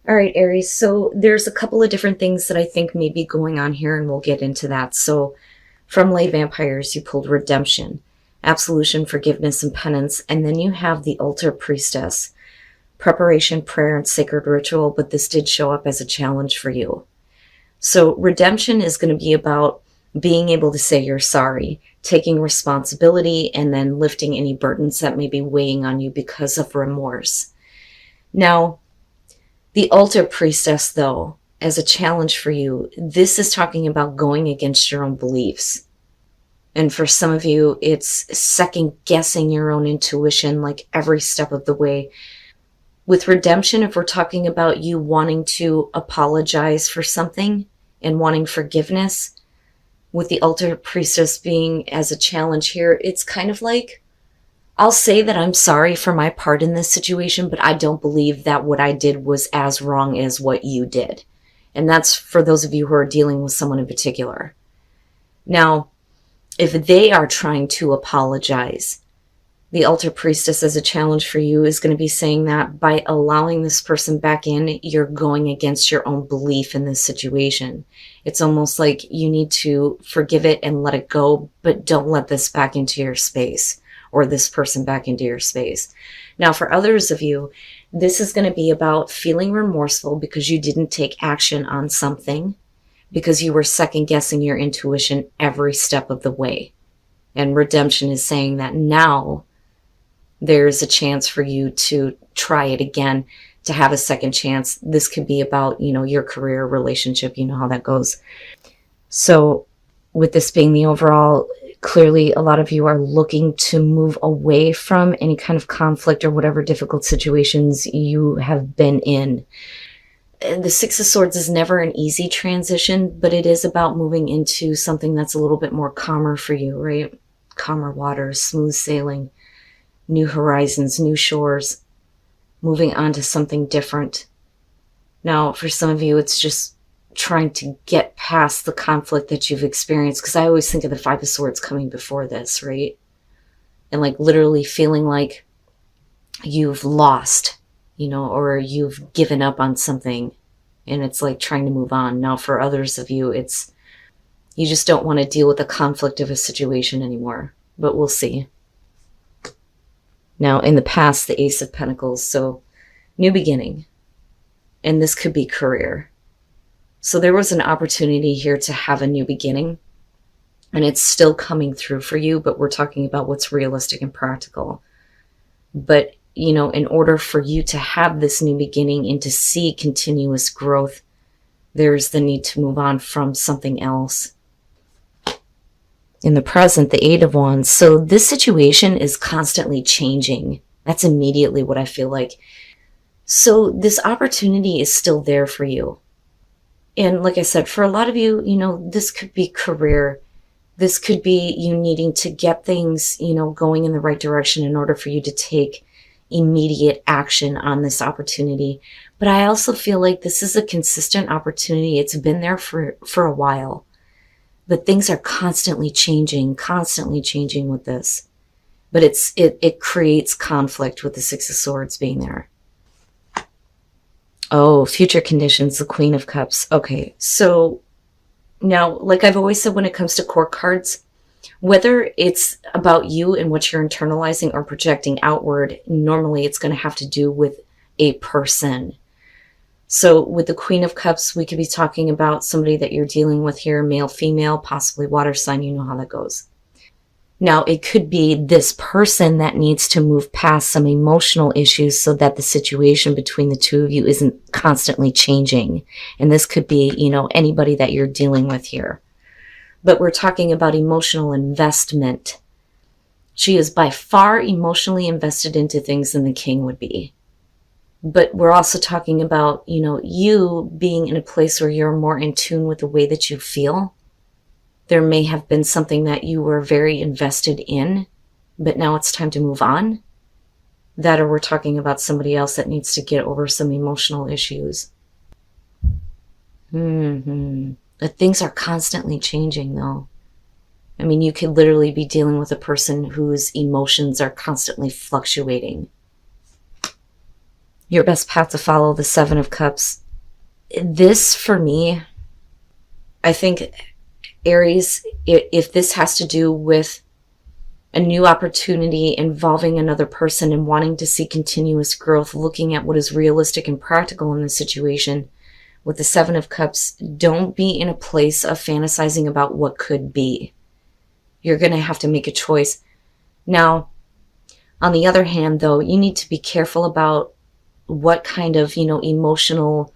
All right, Aries. So there's a couple of different things that I think may be going on here, and we'll get into that. So from Lay Vampires, you pulled redemption, absolution, forgiveness, and penance. And then you have the altar priestess, preparation, prayer, and sacred ritual. But this did show up as a challenge for you. So redemption is going to be about being able to say you're sorry, taking responsibility, and then lifting any burdens that may be weighing on you because of remorse. Now, the altar priestess, though, as a challenge for you, this is talking about going against your own beliefs. And for some of you, it's second guessing your own intuition like every step of the way. With redemption, if we're talking about you wanting to apologize for something and wanting forgiveness, with the altar priestess being as a challenge here, it's kind of like, I'll say that I'm sorry for my part in this situation, but I don't believe that what I did was as wrong as what you did. And that's for those of you who are dealing with someone in particular. Now, if they are trying to apologize, the altar priestess as a challenge for you is going to be saying that by allowing this person back in, you're going against your own belief in this situation. It's almost like you need to forgive it and let it go, but don't let this back into your space, or this person back into your space. Now, for others of you, this is going to be about feeling remorseful because you didn't take action on something, because you were second guessing your intuition every step of the way. And redemption is saying that now there's a chance for you to try it again, to have a second chance. This could be about, your career, relationship, you know how that goes. So with this being the overall, clearly a lot of you are looking to move away from any kind of conflict or whatever difficult situations you have been in. The Six of Swords is never an easy transition, but it is about moving into something that's a little bit more calmer for you, right? Calmer waters, smooth sailing, new horizons, new shores, moving on to something different. Now, for some of you, it's just trying to get past the conflict that you've experienced, because I always think of the Five of Swords coming before this, right? And like literally feeling like you've lost, or you've given up on something, and it's like trying to move on. Now, for others of you, it's you just don't want to deal with the conflict of a situation anymore, but we'll see. Now, in the past, the Ace of Pentacles, so new beginning, and this could be career. So there was an opportunity here to have a new beginning, and it's still coming through for you, but we're talking about what's realistic and practical. But, in order for you to have this new beginning and to see continuous growth, there's the need to move on from something else. In the present, the Eight of Wands. So this situation is constantly changing. That's immediately what I feel like. So this opportunity is still there for you. And like I said, for a lot of you, this could be career. This could be you needing to get things, going in the right direction in order for you to take immediate action on this opportunity. But I also feel like this is a consistent opportunity. It's been there for a while. But things are constantly changing with this. But it creates conflict with the Six of Swords being there. Oh, future conditions, the Queen of Cups. Okay, so now, like I've always said when it comes to court cards, whether it's about you and what you're internalizing or projecting outward, normally it's going to have to do with a person. So with the Queen of Cups, we could be talking about somebody that you're dealing with here, male, female, possibly water sign. You know how that goes. Now, it could be this person that needs to move past some emotional issues so that the situation between the two of you isn't constantly changing. And this could be, anybody that you're dealing with here. But we're talking about emotional investment. She is by far emotionally invested into things than the King would be. But we're also talking about, you being in a place where you're more in tune with the way that you feel. There may have been something that you were very invested in, but now it's time to move on. That, or we're talking about somebody else that needs to get over some emotional issues. But things are constantly changing, though. I mean, you could literally be dealing with a person whose emotions are constantly fluctuating. Your best path to follow, the Seven of Cups. This, for me, I think, Aries, if this has to do with a new opportunity involving another person and wanting to see continuous growth, looking at what is realistic and practical in this situation, with the Seven of Cups, don't be in a place of fantasizing about what could be. You're going to have to make a choice. Now, on the other hand, though, you need to be careful about what kind of, emotional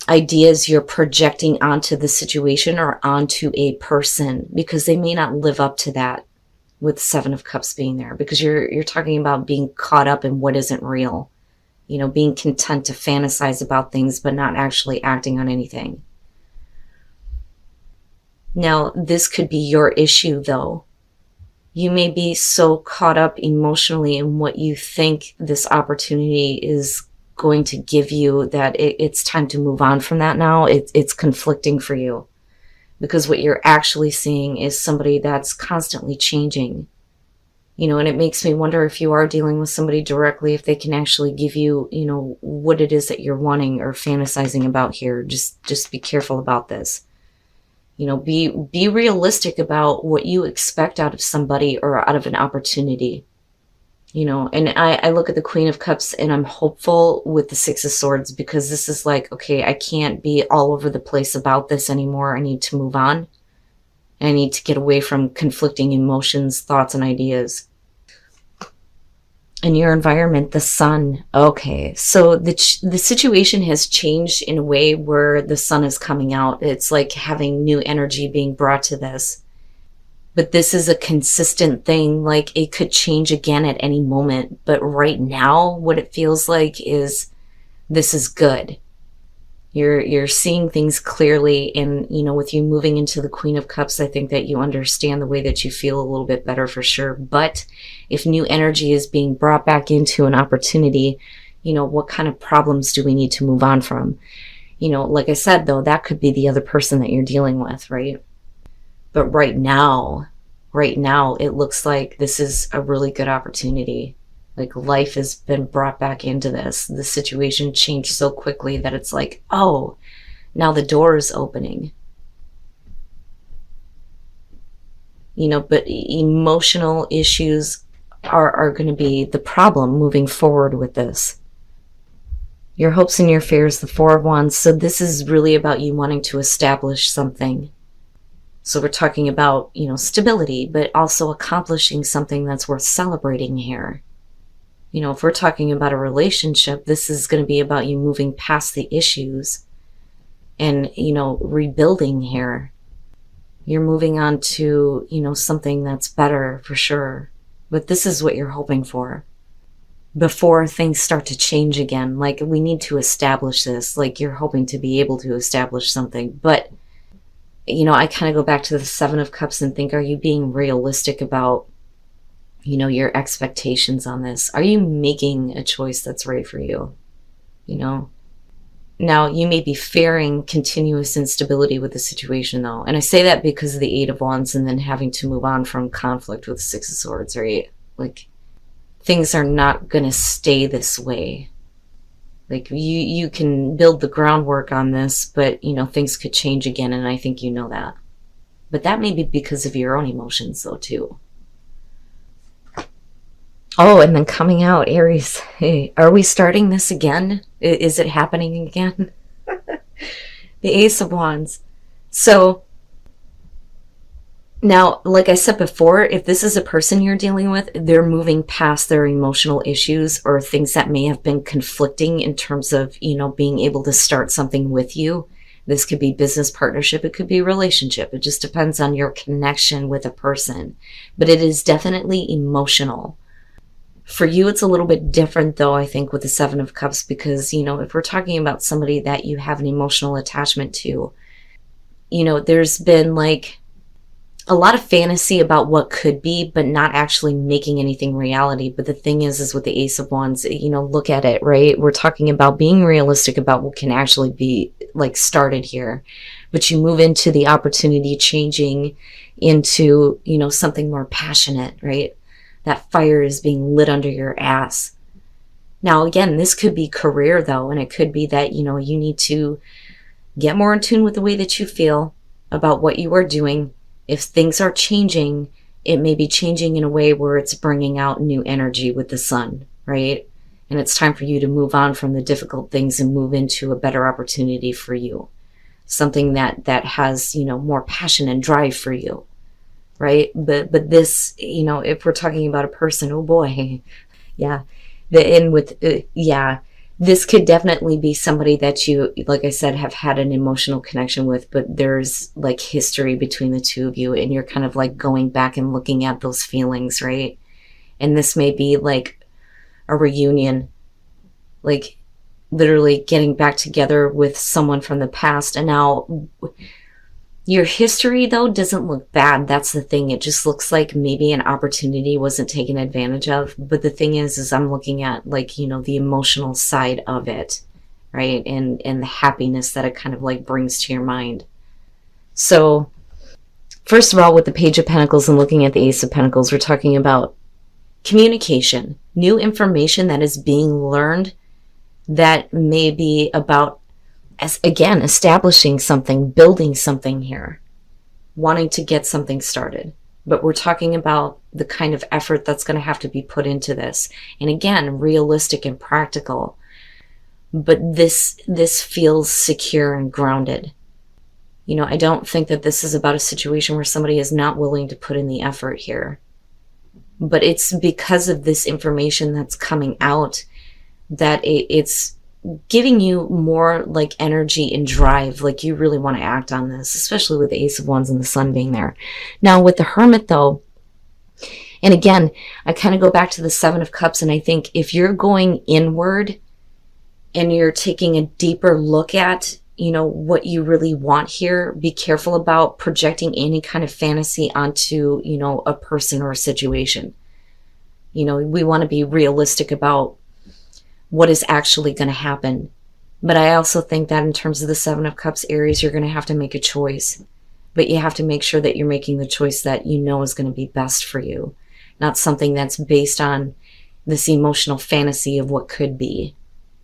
ideas you're projecting onto the situation or onto a person, because they may not live up to that with Seven of Cups being there, because you're talking about being caught up in what isn't real, being content to fantasize about things but not actually acting on anything. Now, this could be your issue, though. You may be so caught up emotionally in what you think this opportunity is going to give you that it's time to move on from that now. It's conflicting for you, because what you're actually seeing is somebody that's constantly changing. And it makes me wonder if you are dealing with somebody directly, if they can actually give you, what it is that you're wanting or fantasizing about here. Just be careful about this. Be realistic about what you expect out of somebody or out of an opportunity. And I look at the Queen of Cups and I'm hopeful with the Six of Swords, because this is like, okay, I can't be all over the place about this anymore. I need to move on. I need to get away from conflicting emotions, thoughts, and ideas. In your environment, the sun. Okay, so the situation has changed in a way where the sun is coming out. It's like having new energy being brought to this. But this is a consistent thing. Like, it could change again at any moment. But right now, what it feels like is this is good. You're seeing things clearly, and with you moving into the Queen of Cups, I think that you understand the way that you feel a little bit better for sure. But if new energy is being brought back into an opportunity, what kind of problems do we need to move on from? Like I said, though, that could be the other person that you're dealing with, right? But right now, it looks like this is a really good opportunity. Like, life has been brought back into this. The situation changed so quickly that it's like, oh, now the door is opening. But emotional issues are going to be the problem moving forward with this. Your hopes and your fears, the Four of Wands. So this is really about you wanting to establish something. So we're talking about, stability, but also accomplishing something that's worth celebrating here. If we're talking about a relationship, this is going to be about you moving past the issues and, rebuilding here. You're moving on to, something that's better for sure. But this is what you're hoping for before things start to change again. Like, we need to establish this. Like, you're hoping to be able to establish something. But, I kind of go back to the Seven of Cups and think, are you being realistic about your expectations on this? Are you making a choice that's right for you? Now, you may be fearing continuous instability with the situation, though. And I say that because of the Eight of Wands and then having to move on from conflict with the Six of Swords, right? Like, things are not going to stay this way. Like, you can build the groundwork on this, but, things could change again, and I think you know that. But that may be because of your own emotions, though, too. Oh, and then coming out, Aries. Hey, are we starting this again? Is it happening again? The Ace of Wands. So, now, like I said before, if this is a person you're dealing with, they're moving past their emotional issues or things that may have been conflicting in terms of, being able to start something with you. This could be business partnership. It could be relationship. It just depends on your connection with a person. But it is definitely emotional. For you, it's a little bit different, though, I think, with the Seven of Cups, because, if we're talking about somebody that you have an emotional attachment to, there's been like a lot of fantasy about what could be, but not actually making anything reality. But the thing is with the Ace of Wands, look at it, right? We're talking about being realistic about what can actually be like started here. But you move into the opportunity changing into, something more passionate, right? That fire is being lit under your ass. Now, again, this could be career though, and it could be that, you need to get more in tune with the way that you feel about what you are doing. If things are changing, it may be changing in a way where it's bringing out new energy with the sun, right? And it's time for you to move on from the difficult things and move into a better opportunity for you. Something that has, more passion and drive for you, right? But this, if we're talking about a person, oh boy, yeah, this could definitely be somebody that you, like I said, have had an emotional connection with, but there's like history between the two of you, and you're kind of like going back and looking at those feelings, right? And this may be like a reunion, like literally getting back together with someone from the past. And now your history though doesn't look bad. That's the thing. It just looks like maybe an opportunity wasn't taken advantage of. But the thing is I'm looking at like, the emotional side of it, right? And the happiness that it kind of like brings to your mind. So first of all, with the Page of Pentacles and looking at the Ace of Pentacles, we're talking about communication, new information that is being learned that may be about, as again, establishing something, building something here, wanting to get something started. But we're talking about the kind of effort that's going to have to be put into this. And again, realistic and practical. But this feels secure and grounded. I don't think that this is about a situation where somebody is not willing to put in the effort here. But it's because of this information that's coming out that it's giving you more like energy and drive, like you really want to act on this, especially with the Ace of Wands and the Sun being there. Now with the Hermit though, and again, I kind of go back to the Seven of Cups, and I think if you're going inward and you're taking a deeper look at, what you really want here, be careful about projecting any kind of fantasy onto, a person or a situation. We want to be realistic about what is actually going to happen. But I also think that in terms of the Seven of Cups, Aries, you're going to have to make a choice. But you have to make sure that you're making the choice that is going to be best for you. Not something that's based on this emotional fantasy of what could be.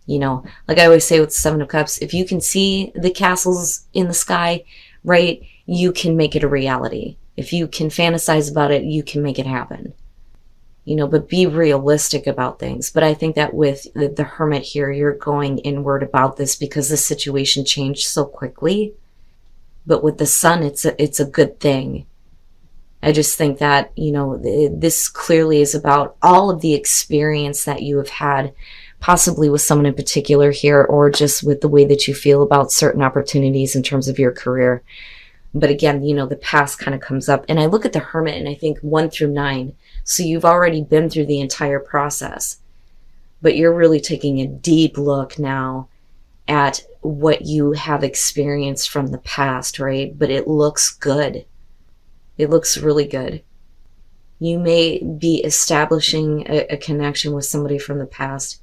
Like I always say with the Seven of Cups, if you can see the castles in the sky, right, you can make it a reality. If you can fantasize about it, you can make it happen. But be realistic about things. But I think that with the Hermit here, you're going inward about this because the situation changed so quickly. But with the Sun, it's a good thing. I just think that, this clearly is about all of the experience that you have had, possibly with someone in particular here, or just with the way that you feel about certain opportunities in terms of your career. But again, the past kind of comes up. And I look at the Hermit and I think 1 through 9. So you've already been through the entire process. But you're really taking a deep look now at what you have experienced from the past, right? But it looks good. It looks really good. You may be establishing a connection with somebody from the past.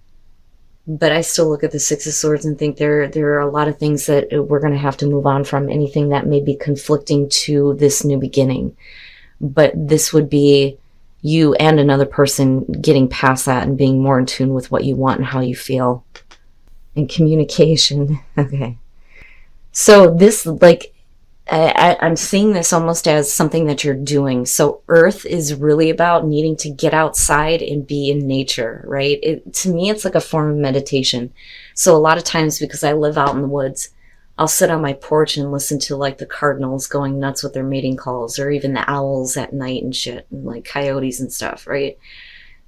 But I still look at the Six of Swords and think there are a lot of things that we're going to have to move on from, anything that may be conflicting to this new beginning. But this would be you and another person getting past that and being more in tune with what you want and how you feel. And communication. Okay. So this, like, I'm seeing this almost as something that you're doing. So Earth is really about needing to get outside and be in nature, right? To me, it's like a form of meditation. So a lot of times, because I live out in the woods, I'll sit on my porch and listen to like the cardinals going nuts with their mating calls, or even the owls at night and shit, and like coyotes and stuff, right?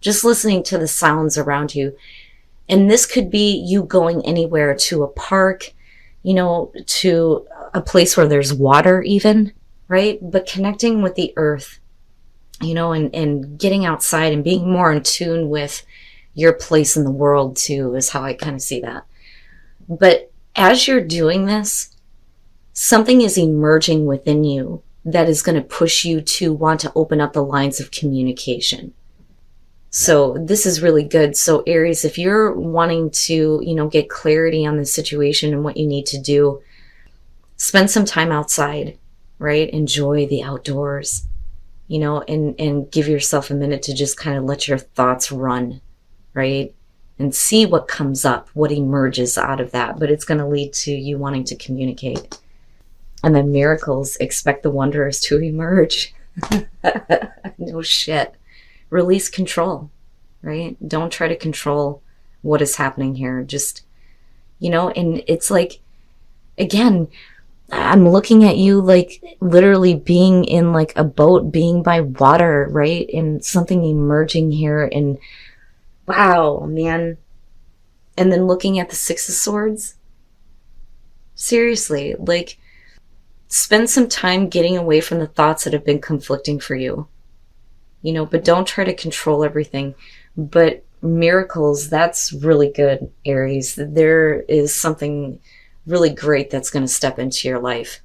Just listening to the sounds around you. And this could be you going anywhere, to a park, to a place where there's water even, right? But connecting with the earth, and getting outside and being more in tune with your place in the world too, is how I kind of see that. But as you're doing this, something is emerging within you that is going to push you to want to open up the lines of communication. So this is really good. So Aries, if you're wanting to, get clarity on the situation and what you need to do, spend some time outside, right? Enjoy the outdoors, and give yourself a minute to just kind of let your thoughts run, right? and see what comes up, what emerges out of that. But it's going to lead to you wanting to communicate. And then miracles, expect the wondrous to emerge. No shit. Release control, right? Don't try to control what is happening here. Just, and it's like, again, I'm looking at you like literally being in like a boat, being by water, right? And something emerging here, and wow, man. And then looking at the Six of Swords. Seriously, like, spend some time getting away from the thoughts that have been conflicting for you. But don't try to control everything. But miracles, that's really good, Aries. There is something really great that's going to step into your life.